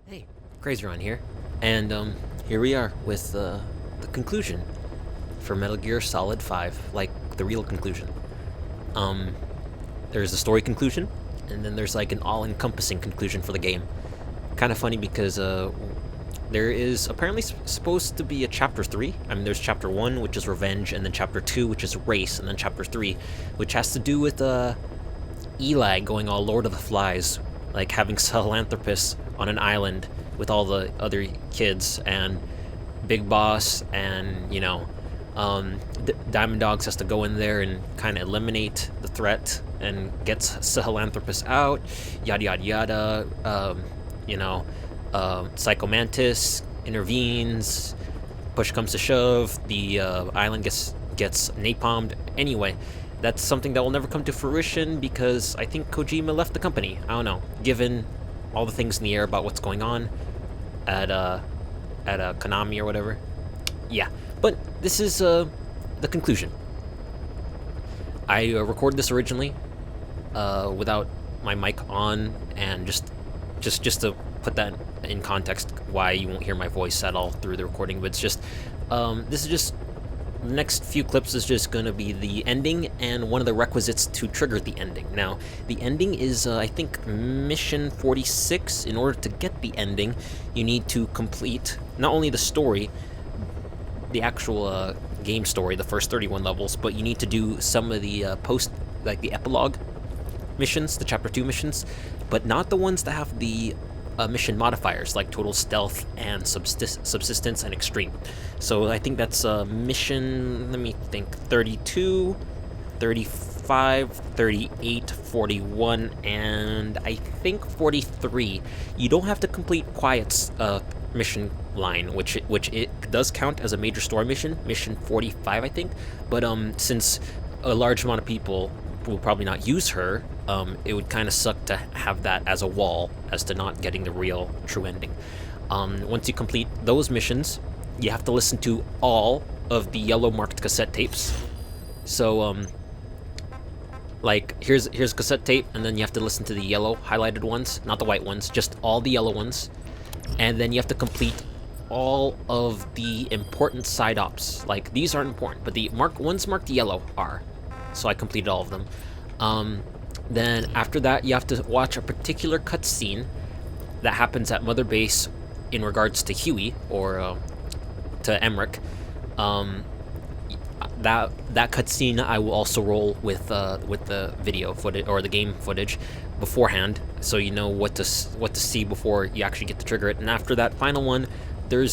Hey, CrazyRonn here, and here we are with the conclusion for Metal Gear Solid 5, like the real conclusion. There's a story conclusion, and then there's like an all-encompassing conclusion for the game. Kind of funny because there is apparently supposed to be a chapter 3. I mean, there's chapter 1, which is Revenge, and then chapter 2, which is Race, and then chapter 3, which has to do with Eli going all Lord of the Flies, like having Sahelanthropus on an island with all the other kids, and Big Boss and, Diamond Dogs has to go in there and kind of eliminate the threat and gets Sahelanthropus out, yada yada yada. Psycho Mantis intervenes, push comes to shove, the island gets napalmed. Anyway, that's something that will never come to fruition because I think Kojima left the company. I don't know, given all the things in the air about what's going on at Konami or whatever. Yeah, but this is the conclusion. I recorded this originally without my mic on, and just to put that in context, why you won't hear my voice at all through the recording. But it's just this is just the next few clips is just going to be the ending and one of the requisites to trigger the ending. Now, the ending is, I think, mission 46. In order to get the ending, you need to complete not only the story, the actual game story, the first 31 levels, but you need to do some of the like the epilogue missions, the chapter 2 missions, but not the ones that have the mission modifiers like total stealth and subsistence and extreme. So I think that's mission, let me think, 32, 35, 38, 41, and I think 43. You don't have to complete Quiet's mission line, which it does count as a major story mission 45, I think, but since a large amount of people will probably not use her, it would kind of suck to have that as a wall as to not getting the real true ending. Once you complete those missions, you have to listen to all of the yellow marked cassette tapes. So like here's a cassette tape, and then you have to listen to the yellow highlighted ones, not the white ones, just all the yellow ones, and then you have to complete all of the important side ops. Like, these aren't important, but the ones marked yellow are. So I completed all of them. Then after that, you have to watch a particular cutscene that happens at Mother Base in regards to Huey, or to Emmerich. That cutscene I will also roll with the video footage or the game footage beforehand, so you know what to see before you actually get to trigger it. And after that final one, there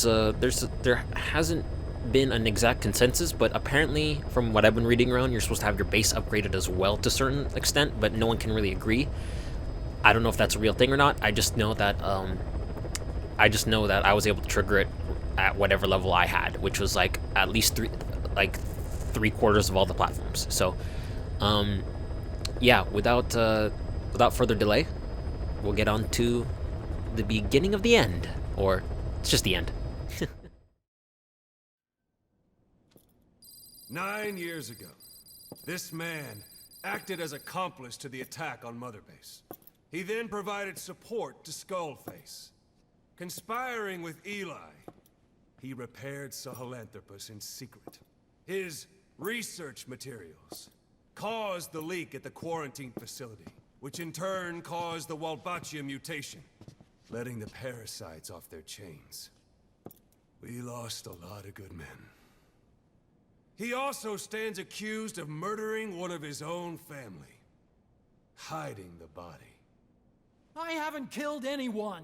hasn't been an exact consensus, but apparently from what I've been reading around, you're supposed to have your base upgraded as well to a certain extent, but no one can really agree. I don't know if that's a real thing or not. I just know that I was able to trigger it at whatever level I had, which was like at least three quarters of all the platforms. So yeah, without further delay, we'll get on to the beginning of the end, or it's just the end. 9 years ago, this man acted as accomplice to the attack on Mother Base. He then provided support to Skullface. Conspiring with Eli, he repaired Sahelanthropus in secret. His research materials caused the leak at the quarantine facility, which in turn caused the Walbachia mutation, letting the parasites off their chains. We lost a lot of good men. He also stands accused of murdering one of his own family, hiding the body. I haven't killed anyone.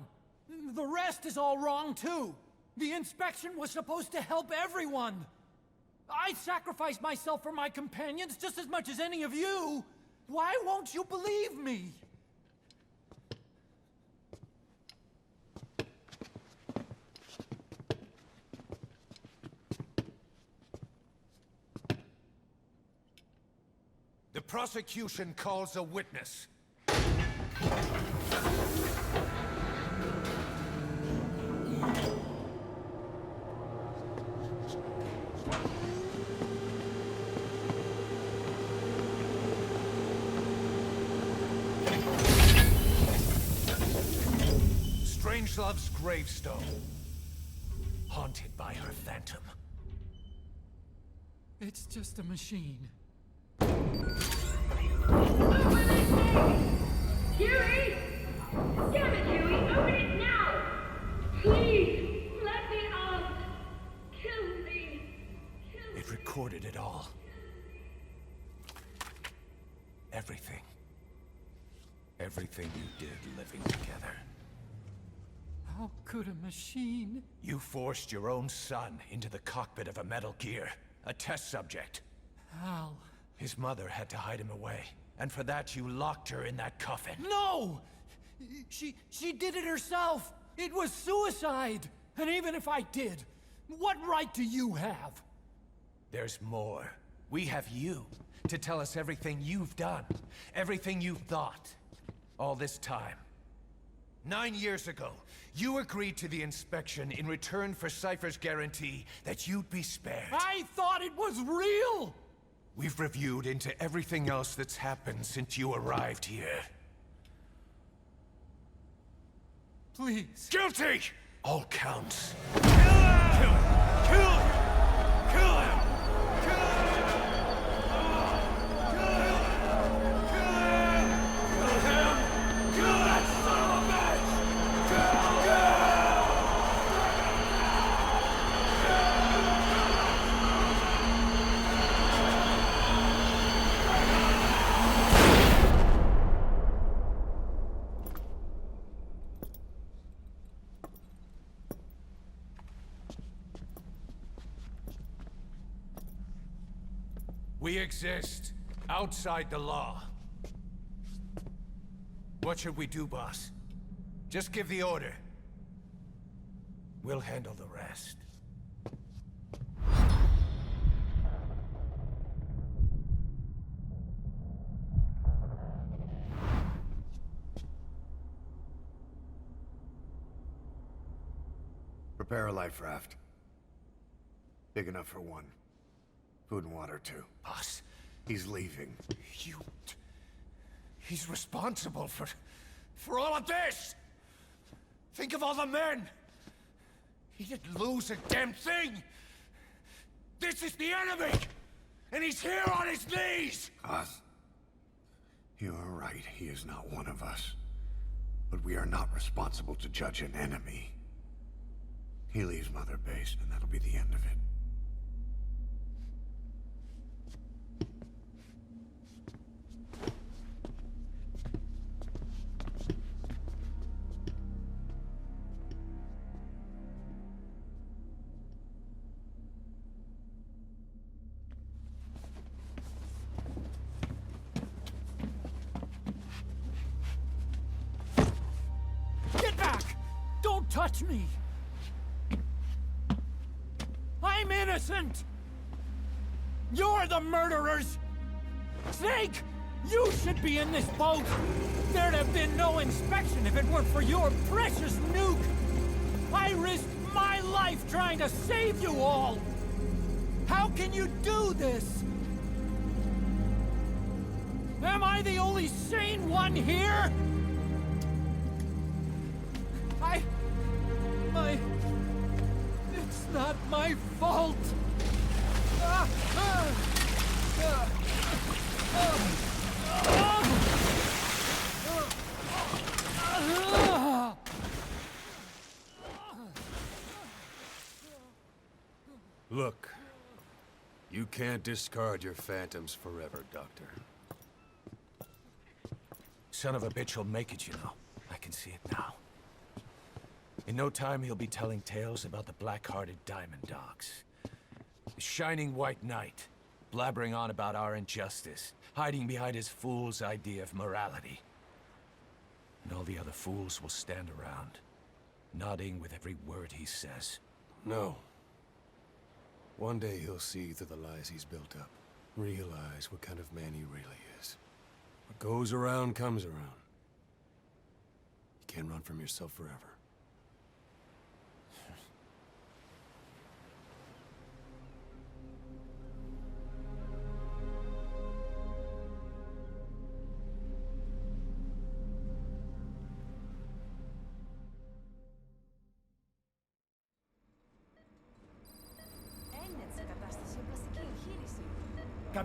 The rest is all wrong, too. The inspection was supposed to help everyone. I sacrificed myself for my companions just as much as any of you. Why won't you believe me? The prosecution calls a witness. Strangelove's gravestone, haunted by her phantom. It's just a machine. Huey! Damn it, Huey! Open it now! Please! Let me out! Kill me! Kill me! It recorded it all. Everything. Everything you did living together. How could a machine? You forced your own son into the cockpit of a Metal Gear, a test subject. How? His mother had to hide him away, and for that you locked her in that coffin. No! She did it herself! It was suicide! And even if I did, what right do you have? There's more. We have you to tell us everything you've done, everything you've thought, all this time. 9 years ago, you agreed to the inspection in return for Cypher's guarantee that you'd be spared. I thought it was real! We've reviewed into everything else that's happened since you arrived here. Please. Guilty! All counts. Kill him! Kill him! Kill him! We exist outside the law. What should we do, boss? Just give the order. We'll handle the rest. Prepare a life raft. Big enough for one. Food and water, too. Boss, He's leaving. he's responsible for all of this! Think of all the men! He didn't lose a damn thing! This is the enemy! And he's here on his knees! Us? You are right, he is not one of us. But we are not responsible to judge an enemy. He leaves Mother Base, and that'll be the end of it. Get back! Don't touch me! I'm innocent! You're the murderers! Snake! You should be in this boat! There'd have been no inspection if it weren't for your precious nuke! I risked my life trying to save you all! How can you do this? Am I the only sane one here? It's not my fault! Look, you can't discard your phantoms forever, Doctor. Son of a bitch will make it, you know. I can see it now. In no time, he'll be telling tales about the black-hearted Diamond Dogs. The Shining White Knight, blabbering on about our injustice, hiding behind his fool's idea of morality. And all the other fools will stand around, nodding with every word he says. No. One day he'll see through the lies he's built up. Realize what kind of man he really is. What goes around comes around. You can't run from yourself forever.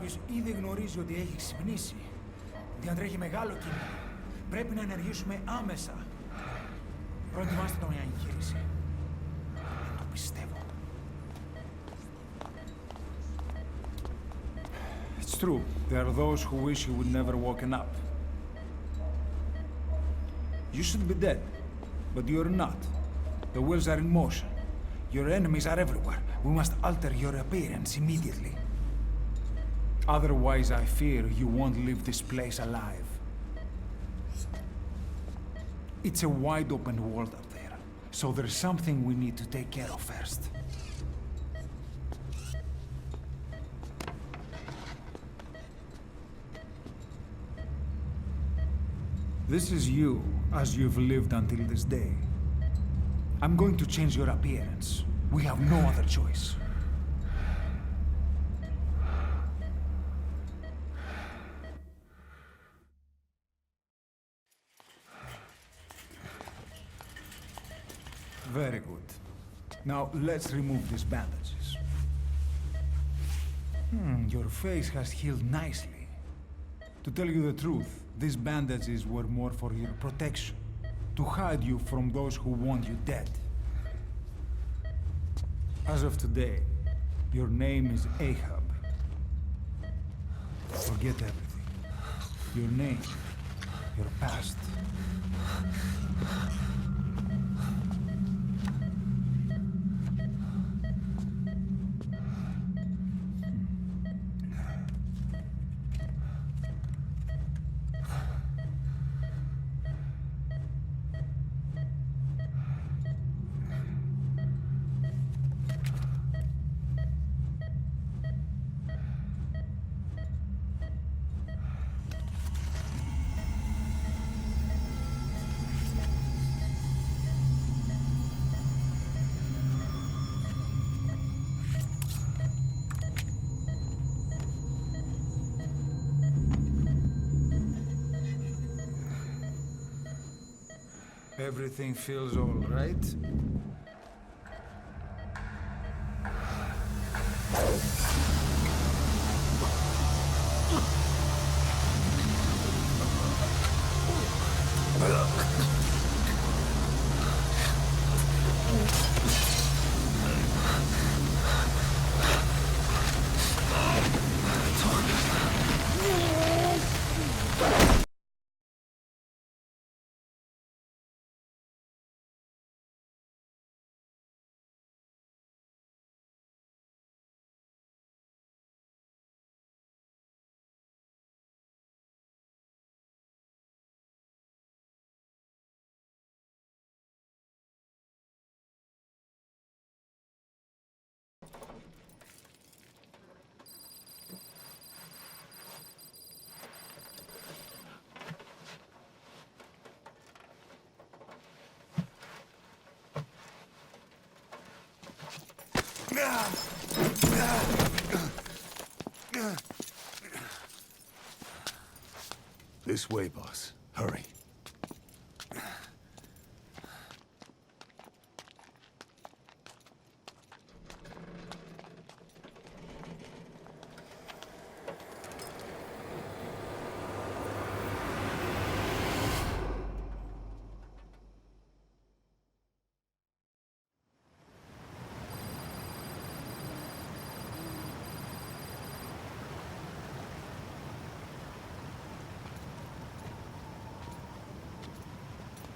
κάποιος ήδη γνωρίζει ότι έχει ξυπνήσει. Διατρέχει μεγάλο κίνδυνο. Πρέπει να ενεργήσουμε άμεσα. Προετοιμάστε τον για εγχείρηση. Δεν το πιστεύω. It's true. There are those who wish you would never woken up. You should be dead, but you're not. The wheels are in motion. Your enemies are everywhere. We must alter your appearance immediately. Otherwise, I fear you won't leave this place alive. It's a wide open world up there, so there's something we need to take care of first. This is you, as you've lived until this day. I'm going to change your appearance. We have no other choice. Very good. Now, let's remove these bandages. Your face has healed nicely. To tell you the truth, these bandages were more for your protection, to hide you from those who want you dead. As of today, your name is Ahab. Forget everything. Your name, your past. Everything feels all right? This way, boss. Hurry.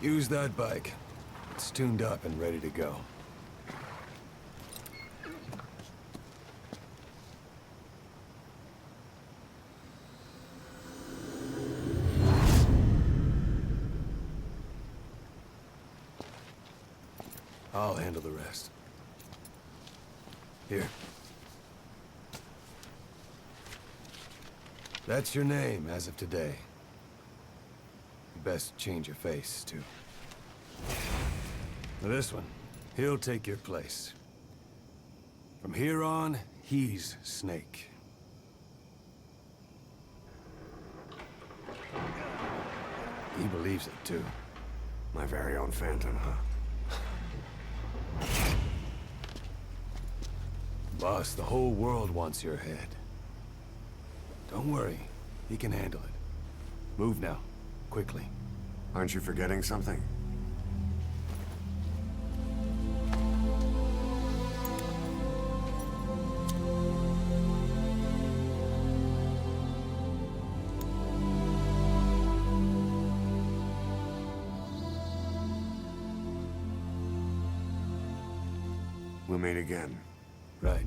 Use that bike. It's tuned up and ready to go. I'll handle the rest. Here. That's your name as of today. Best change your face, too. Now this one, he'll take your place. From here on, he's Snake. He believes it, too. My very own Phantom, huh? Boss, the whole world wants your head. Don't worry. He can handle it. Move now. Quickly. Aren't you forgetting something? We'll meet again. Right.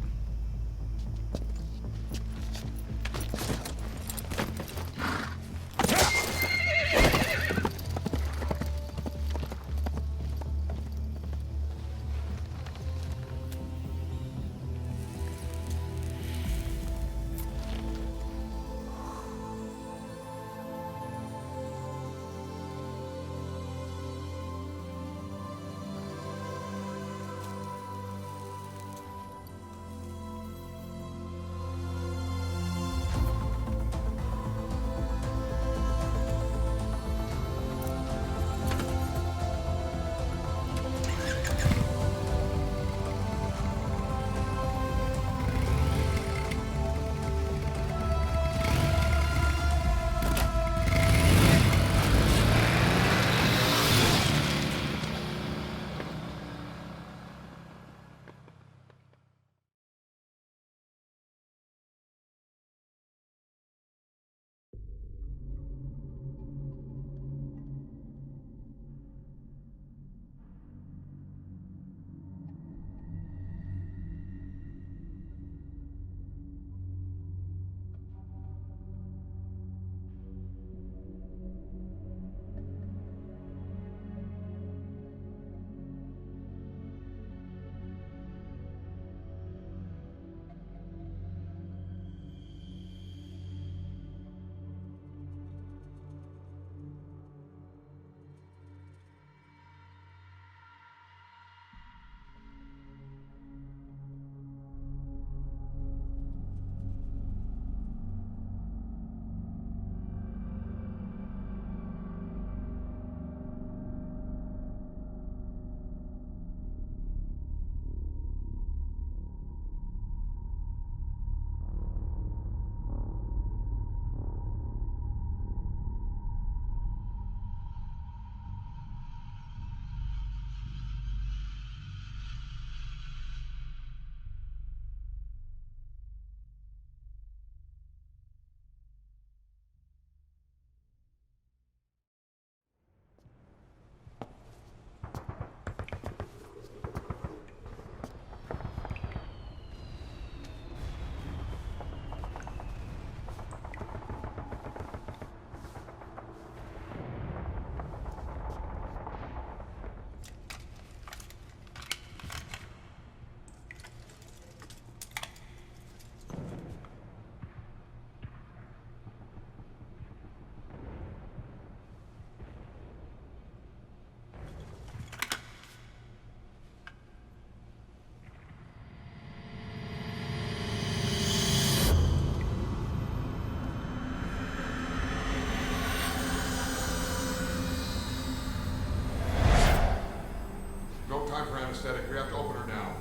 Time for anesthetic. We have to open her now.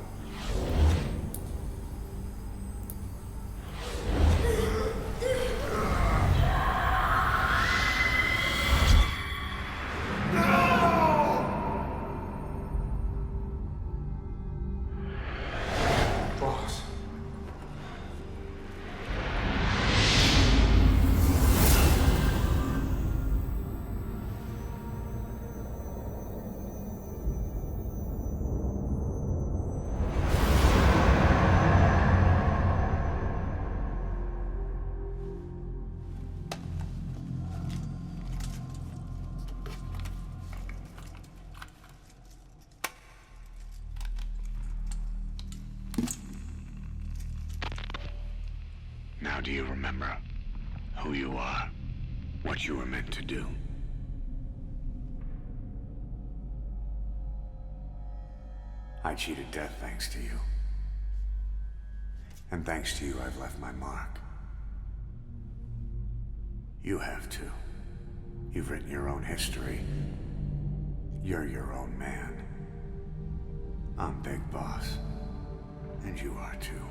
Boss. Now do you remember who you are? What you were meant to do? I cheated death thanks to you. And thanks to you, I've left my mark. You have too. You've written your own history. You're your own man. I'm Big Boss. And you are too.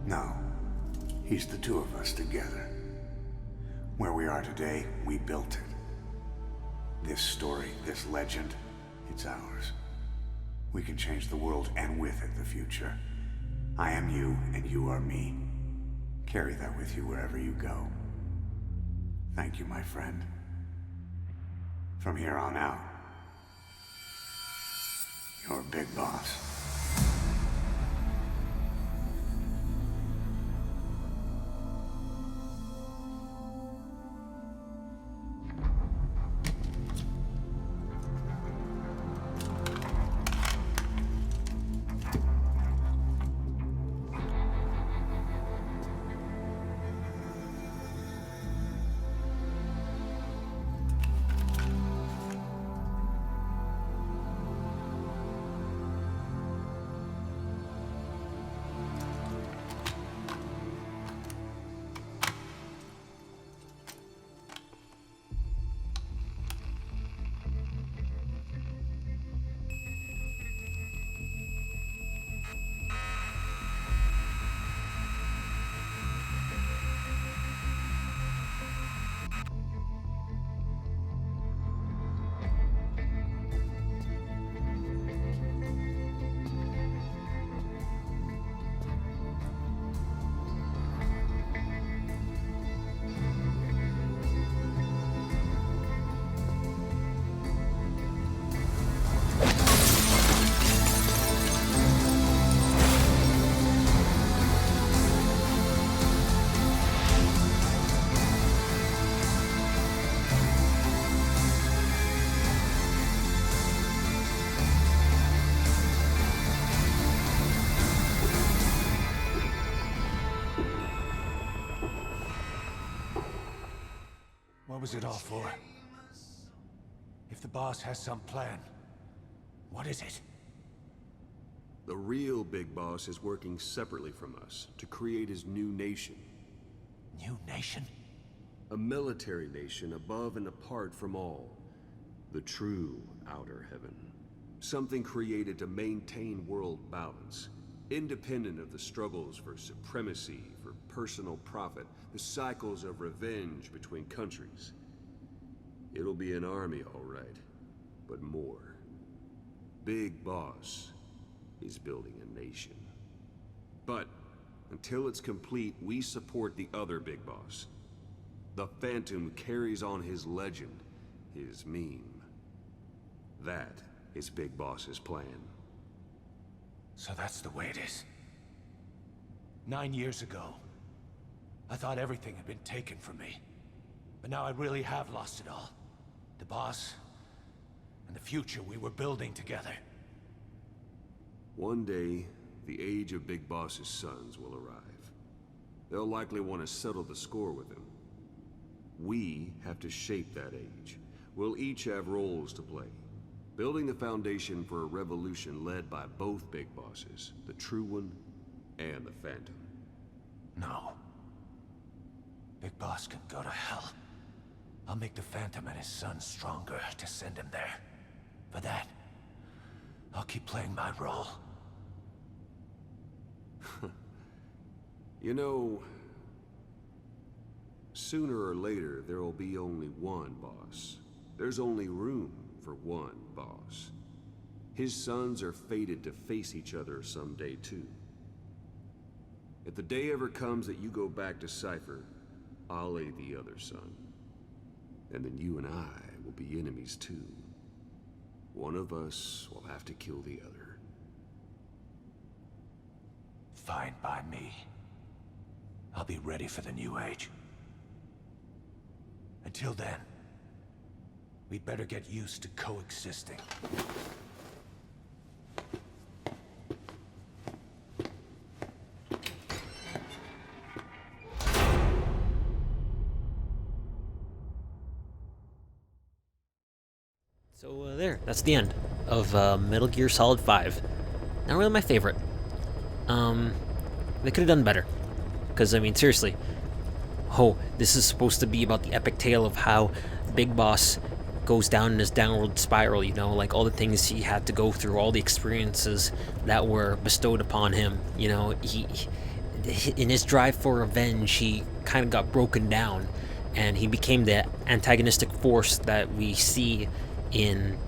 No. He's the two of us together. Where we are today, we built it. This story, this legend, it's ours. We can change the world and with it the future. I am you and you are me. Carry that with you wherever you go. Thank you, my friend. From here on out, you're Big Boss. What was it all for? If the boss has some plan, what is it? The real Big Boss is working separately from us to create his new nation. New nation? A military nation above and apart from all. The true outer heaven. Something created to maintain world balance. Independent of the struggles for supremacy, for personal profit, the cycles of revenge between countries. It'll be an army, all right, but more. Big Boss is building a nation. But until it's complete, we support the other Big Boss. The Phantom carries on his legend, his meme. That is Big Boss's plan. So that's the way it is. 9 years ago, I thought everything had been taken from me. But now I really have lost it all. The boss, and the future we were building together. One day, the age of Big Boss's sons will arrive. They'll likely want to settle the score with him. We have to shape that age. We'll each have roles to play. Building the foundation for a revolution led by both Big Bosses, the True One and the Phantom. No. Big Boss can go to hell. I'll make the Phantom and his son stronger to send him there. For that, I'll keep playing my role. You know, sooner or later, there will be only one boss. There's only room for one boss. His sons are fated to face each other someday, too. If the day ever comes that you go back to Cypher, I'll aid the other son. And then you and I will be enemies, too. One of us will have to kill the other. Fine by me. I'll be ready for the new age. Until then, we'd better get used to coexisting. So there, that's the end of Metal Gear Solid 5. Not really my favorite. They could have done better. Because, I mean, seriously. Oh, this is supposed to be about the epic tale of how Big Boss goes down in his downward spiral, you know, like all the things he had to go through, all the experiences that were bestowed upon him, you know, in his drive for revenge, he kind of got broken down, and he became the antagonistic force that we see in,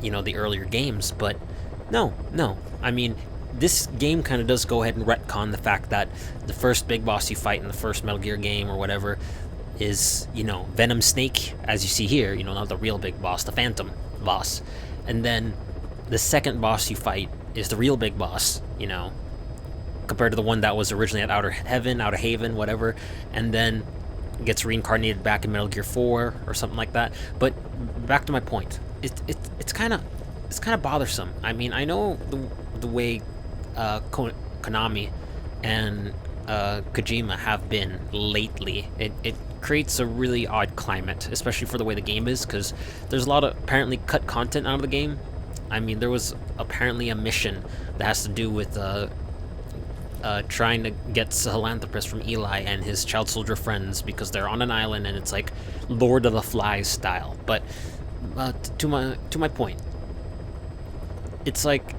you know, the earlier games. But no, I mean, this game kind of does go ahead and retcon the fact that the first big boss you fight in the first Metal Gear game or whatever is, you know, Venom Snake, as you see here, you know, not the real big boss, the Phantom boss. And then the second boss you fight is the real big boss, you know, compared to the one that was originally at Outer Haven, whatever, and then gets reincarnated back in Metal Gear 4 or something like that. But back to my point, it's kind of bothersome. I mean, I know the way Konami and Kojima have been lately. It creates a really odd climate, especially for the way the game is, because there's a lot of apparently cut content out of the game. I mean, there was apparently a mission that has to do with trying to get Sahelanthropus from Eli and his child soldier friends, because they're on an island and it's like Lord of the Flies style. But to my point, it's like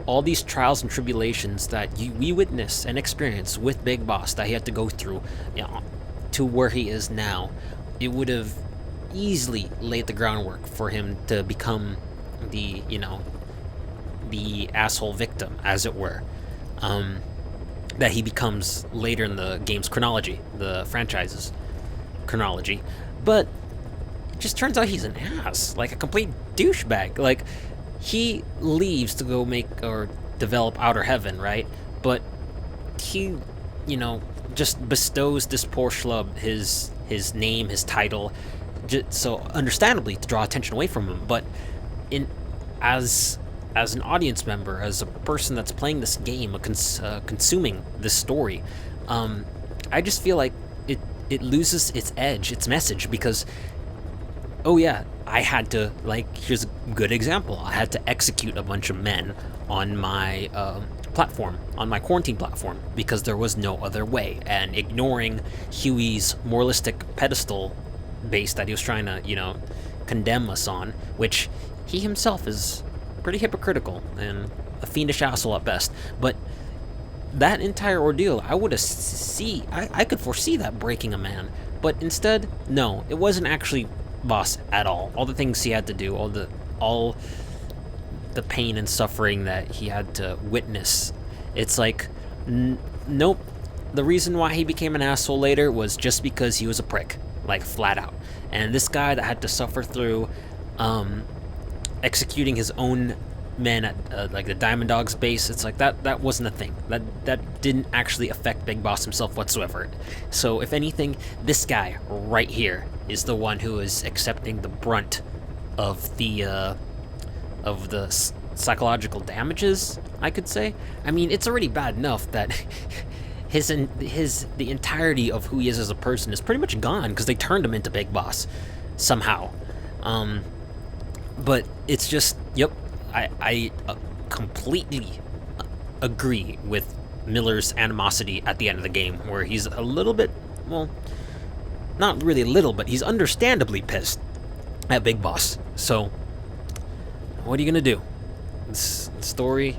all these trials and tribulations that we witness and experience with Big Boss that he had to go through, you know, to where he is now. It would have easily laid the groundwork for him to become the, you know, the asshole victim, as it were, that he becomes later in the game's chronology, the franchise's chronology. But it just turns out he's an ass, like a complete douchebag. Like, he leaves to go make or develop Outer Heaven, right? But he, you know, just bestows this poor schlub his name, his title, just so understandably to draw attention away from him. But as an audience member, as a person that's playing this game, consuming this story, I just feel like it loses its edge, its message, because, oh yeah, I had to, like, here's a good example, I had to execute a bunch of men on my platform, on my quarantine platform, because there was no other way, and ignoring Huey's moralistic pedestal base that he was trying to, you know, condemn us on, which he himself is pretty hypocritical and a fiendish asshole at best. But that entire ordeal, I could foresee that breaking a man, but instead, no, it wasn't actually Boss at all. All the things he had to do, all the pain and suffering that he had to witness, it's like, nope. The reason why he became an asshole later was just because he was a prick, like, flat out. And this guy that had to suffer through executing his own men at like the Diamond Dogs base, it's like that wasn't a thing. That didn't actually affect Big Boss himself whatsoever. So if anything, this guy right here is the one who is accepting the brunt of the psychological damages, I could say. I mean, it's already bad enough that the entirety of who he is as a person is pretty much gone because they turned him into Big Boss somehow. But it's just, yep, I completely agree with Miller's animosity at the end of the game, where he's a little bit, well, not really a little, but he's understandably pissed at Big Boss. So, what are you gonna do? This story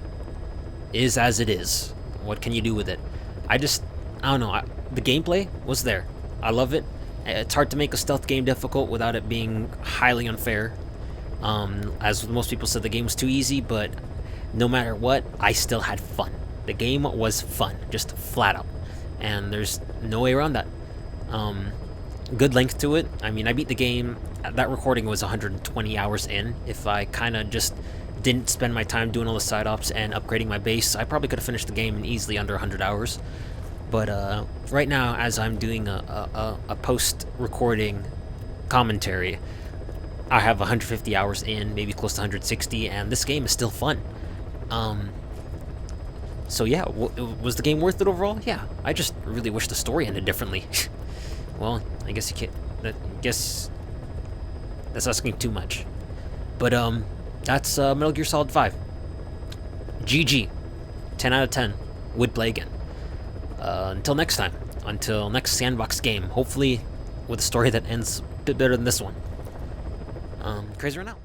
is as it is. What can you do with it? I don't know. The gameplay was there. I love it. It's hard to make a stealth game difficult without it being highly unfair. As most people said, the game was too easy, but no matter what, I still had fun. The game was fun, just flat out. And there's no way around that. Good length to it. I mean, I beat the game, that recording was 120 hours in. If I kind of just didn't spend my time doing all the side ops and upgrading my base, I probably could have finished the game in easily under 100 hours. But right now, as I'm doing a post-recording commentary, I have 150 hours in, maybe close to 160, and this game is still fun. So yeah, was the game worth it overall? Yeah, I just really wish the story ended differently. Well, I guess you can't. I guess that's asking too much. But that's Metal Gear Solid 5. GG. 10 out of 10. Would play again. Until next time. Until next sandbox game. Hopefully with a story that ends a bit better than this one. CrazyRonn out.